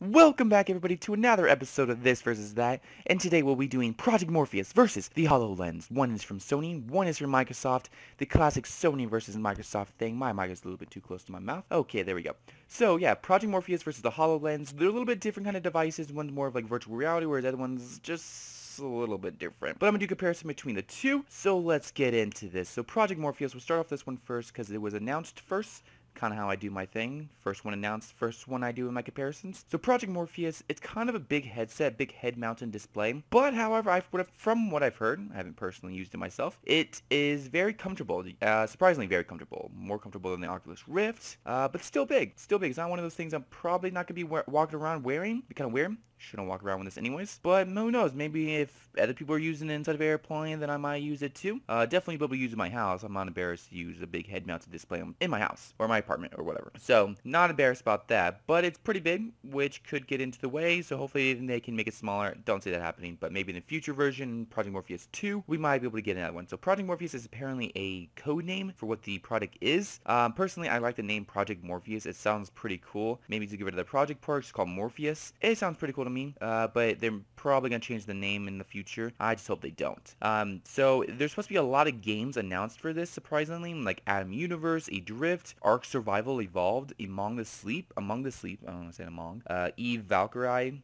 Welcome back everybody to another episode of This versus That, and today we'll be doing Project Morpheus versus the Hololens. One is from Sony, one is from Microsoft, the classic Sony versus Microsoft thing. My mic is a little bit too close to my mouth. Okay, there we go. So yeah, Project Morpheus versus the Hololens. They're a little bit different kind of devices. One's more of like virtual reality, whereas the other one's just a little bit different. But I'm going to do a comparison between the two, so let's get into this. So Project Morpheus, we'll start off this one first because it was announced first. Kind of how I do my thing. First one announced, first one I do in my comparisons. So Project Morpheus, it's kind of a big headset, big head-mounted display. But however, from what I've heard, I haven't personally used it myself, it is very comfortable. Surprisingly very comfortable. More comfortable than the Oculus Rift, but still big. Still big. It's not one of those things I'm probably not going to be walking around wearing. Be kind of weird. Shouldn't walk around with this anyways. But who knows, maybe if other people are using it inside of an airplane, then I might use it too. Definitely be able to use it in my house. I'm not embarrassed to use a big head-mounted display in my house, or my apartment, or whatever. So, not embarrassed about that, but it's pretty big, which could get into the way, so hopefully they can make it smaller. Don't see that happening, but maybe in the future version, Project Morpheus 2, we might be able to get another one. So Project Morpheus is apparently a code name for what the product is. Personally, I like the name Project Morpheus. It sounds pretty cool. Maybe to get rid of the project part, it's called Morpheus. It sounds pretty cool to me, but they're probably going to change the name in the future. I just hope they don't. So there's supposed to be a lot of games announced for this, surprisingly, like Atom Universe, Adrift, Ark Survival Evolved, Among the Sleep, I don't want to say Among, Eve Valkyrie,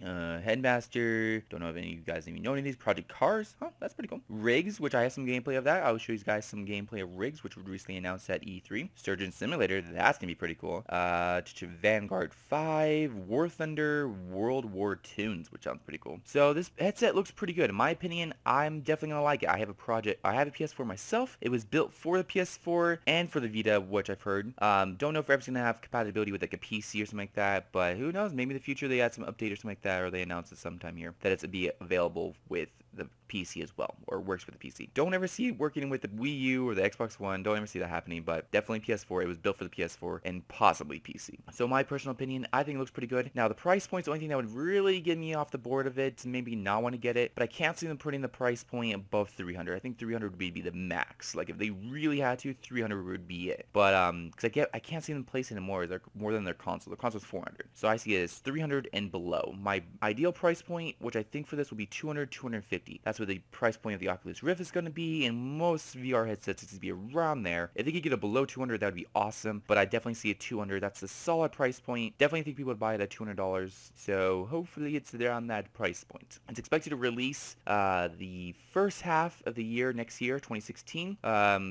Headmaster, don't know if any of you guys even know any of these, Project Cars, that's pretty cool, Riggs, which I have some gameplay of that. I will show you guys some gameplay of Riggs, which was recently announced at E3, Surgeon Simulator, that's going to be pretty cool, Vanguard 5, War Thunder, World War Tunes, which sounds pretty cool. So this headset looks pretty good. In my opinion, I'm definitely going to like it. I have a PS4 myself. It was built for the PS4 and for the Vita, which I've heard. Don't know if it's going to have compatibility with like a PC or something like that, but who knows? Maybe in the future they add some update or something like that, or they announce it sometime here that it's be available with the PC as well, or works with the PC. Don't ever see it working with the Wii U or the Xbox One. Don't ever see that happening, but definitely PS4. It was built for the PS4 and possibly PC. So my personal opinion, I think it looks pretty good. Now the price point's the only thing that would really get me off the board of it to maybe not want to get it, but I can't see them putting the price point above 300. I think 300 would be the max. Like if they really had to, 300 would be it. But because I can't see them placing it more. They're more than their console. The console's 400, so I see it as 300 and below. My ideal price point, which I think for this would be 200, 250. That's what the price point of the Oculus Rift is going to be, and most VR headsets is to be around there. If they could get it below 200, that would be awesome, but I definitely see a 200. That's a solid price point. Definitely think people would buy it at $200, so hopefully it's there on that price point. It's expected to release the first half of the year next year, 2016,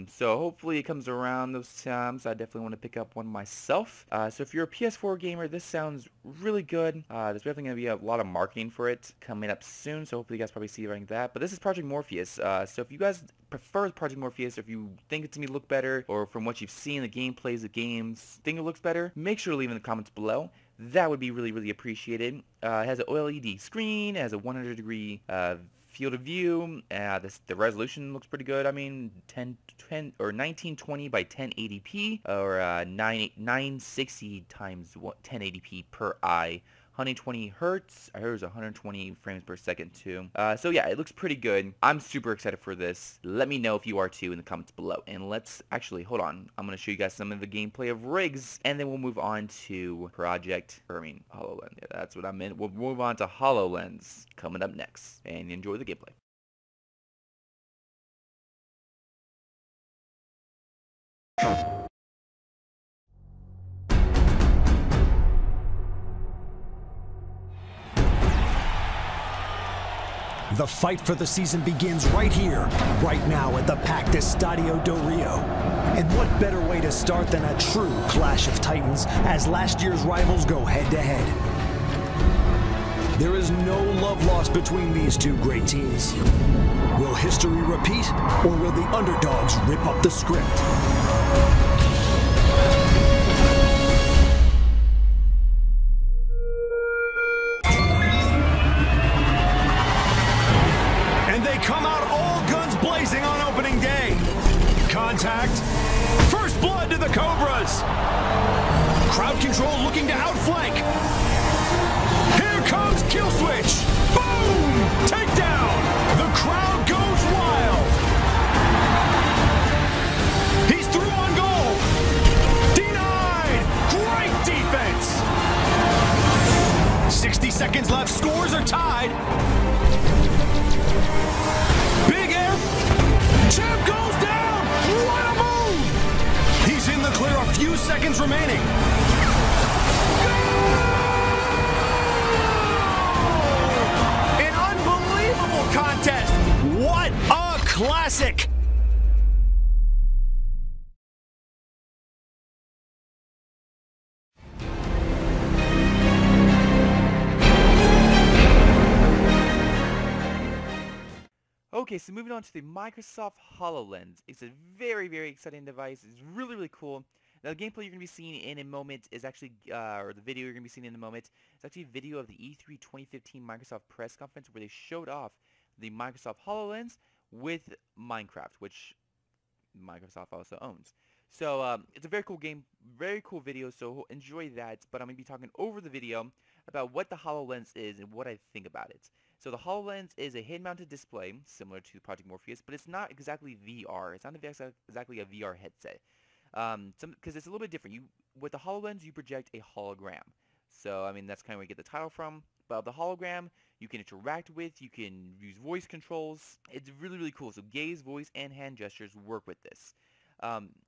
so hopefully it comes around those times. I definitely want to pick up one myself. So if you're a PS4 gamer, this sounds really good. There's definitely going to be a lot of marketing for it coming up soon, so hopefully you guys probably see everything like that. But this is Project Morpheus, so if you guys prefer Project Morpheus, or if you think it's going to look better, or from what you've seen, the gameplays, the games, think it looks better, make sure to leave in the comments below. That would be really, really appreciated. It has an OLED screen, it has a 100-degree field of view. The resolution looks pretty good. I mean, 1920 by 1080p, or 960 times 1080p per eye. 120 hertz. I heard it was 120 frames per second too. So yeah, it looks pretty good. I'm super excited for this. Let me know if you are too in the comments below. And let's actually, hold on. I'm going to show you guys some of the gameplay of Riggs, and then we'll move on to HoloLens. Yeah, that's what I meant. We'll move on to HoloLens coming up next. And enjoy the gameplay. The fight for the season begins right here, right now at the packed Estadio do Rio. And what better way to start than a true clash of titans as last year's rivals go head-to-head. There is no love lost between these two great teams. Will history repeat, or will the underdogs rip up the script? Come out all guns blazing on opening day. Contact. First blood to the Cobras. Crowd control looking to outflank. Here comes Kill Switch. Boom! Takedown. The crowd goes wild. He's through on goal. Denied. Great defense. seconds left. Scores are tied. Big air. Champ goes down. What a move. He's in the clear. A few seconds remaining. An unbelievable contest. What a classic. Okay, so moving on to the Microsoft Hololens. It's a very, very exciting device. It's really, really cool. Now, the gameplay you're going to be seeing in a moment is actually, or the video you're going to be seeing in a moment, is actually a video of the E3 2015 Microsoft press conference where they showed off the Microsoft Hololens with Minecraft, which Microsoft also owns. So, it's a very cool game, very cool video, so enjoy that. But I'm going to be talking over the video about what the Hololens is and what I think about it. So the HoloLens is a head-mounted display, similar to Project Morpheus, but it's not exactly VR. It's not exactly a VR headset, because it's a little bit different. With the HoloLens, you project a hologram. So, I mean, that's kind of where you get the title from. But the hologram, you can interact with, you can use voice controls. It's really, really cool. So gaze, voice, and hand gestures work with this.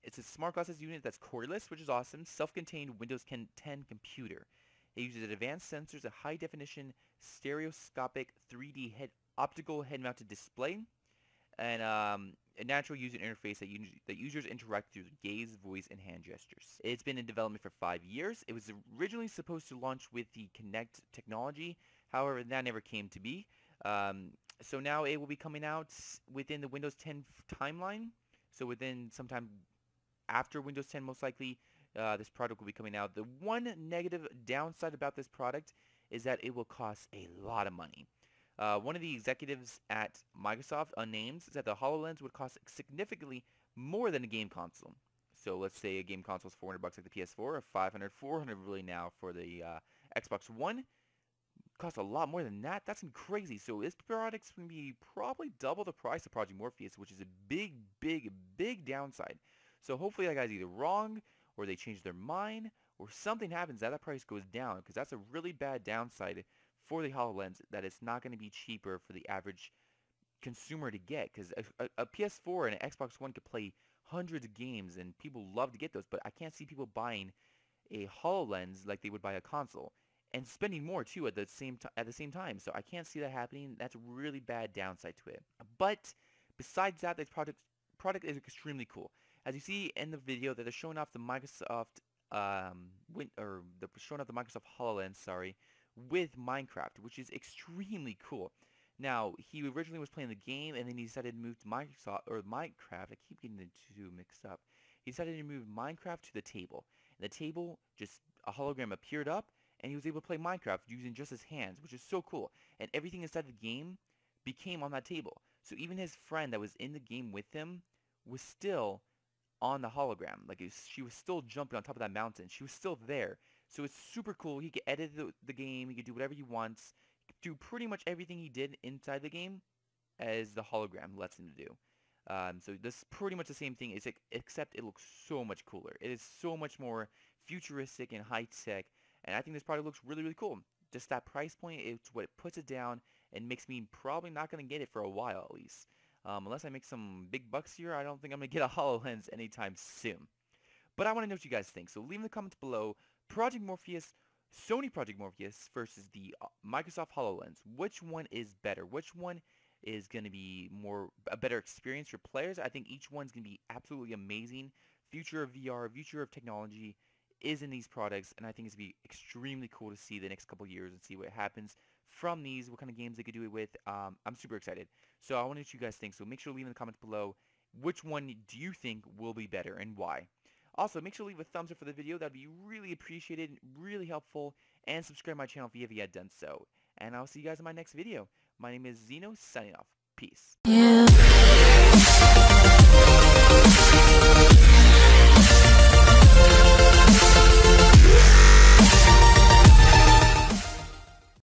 It's a smart glasses unit that's cordless, which is awesome. Self-contained Windows 10 computer. It uses advanced sensors, a high-definition stereoscopic 3D optical head-mounted display, and a natural user interface that users interact through gaze, voice, and hand gestures. It's been in development for 5 years. It was originally supposed to launch with the Kinect technology. However, that never came to be. So now it will be coming out within the Windows 10 timeline. So within sometime after Windows 10, most likely. This product will be coming out. The one negative downside about this product is that it will cost a lot of money. One of the executives at Microsoft, unnamed, said that the HoloLens would cost significantly more than a game console. So let's say a game console is $400 like the PS4, or $500, $400 really now for the Xbox One. Costs a lot more than that. That's crazy. So this product's going to be probably double the price of Project Morpheus, which is a big, big, big downside. So hopefully that guy's either wrong, or they change their mind, or something happens that price goes down, because that's a really bad downside for the HoloLens, that it's not going to be cheaper for the average consumer to get, because a PS4 and an Xbox One could play hundreds of games, and people love to get those, but I can't see people buying a HoloLens like they would buy a console, and spending more too at the same time, so I can't see that happening. That's a really bad downside to it. But besides that, this product is extremely cool. As you see in the video, that they're showing off the Microsoft HoloLens, with Minecraft, which is extremely cool. Now, he originally was playing the game, and then he decided to move to Minecraft. I keep getting the two mixed up. He decided to move Minecraft to the table. And the table, just a hologram appeared up, and he was able to play Minecraft using just his hands, which is so cool. And everything inside the game became on that table. So even his friend that was in the game with him was still on the hologram. Like, she was still jumping on top of that mountain. She was still there. So it's super cool. He could edit the game. He could do whatever he wants. He could do pretty much everything he did inside the game as the hologram lets him to do. So this is pretty much the same thing, except it looks so much cooler. It is so much more futuristic and high-tech. And I think this product looks really, really cool. Just that price point, it's what puts it down and makes me probably not going to get it for a while at least. Unless I make some big bucks here, I don't think I'm going to get a HoloLens anytime soon. But I want to know what you guys think, so leave in the comments below. Project Morpheus, Sony Project Morpheus versus the Microsoft HoloLens. Which one is better? Which one is going to be a better experience for players? I think each one's going to be absolutely amazing. Future of VR, future of technology is in these products, and I think it's going to be extremely cool to see the next couple years and see what happens from these, what kind of games they could do it with. I'm super excited. So I want to know what you guys think. So make sure to leave in the comments below which one do you think will be better and why. Also, make sure to leave a thumbs up for the video. That would be really appreciated, really helpful. And subscribe to my channel if you have yet done so. And I'll see you guys in my next video. My name is Zeno, signing off. Peace.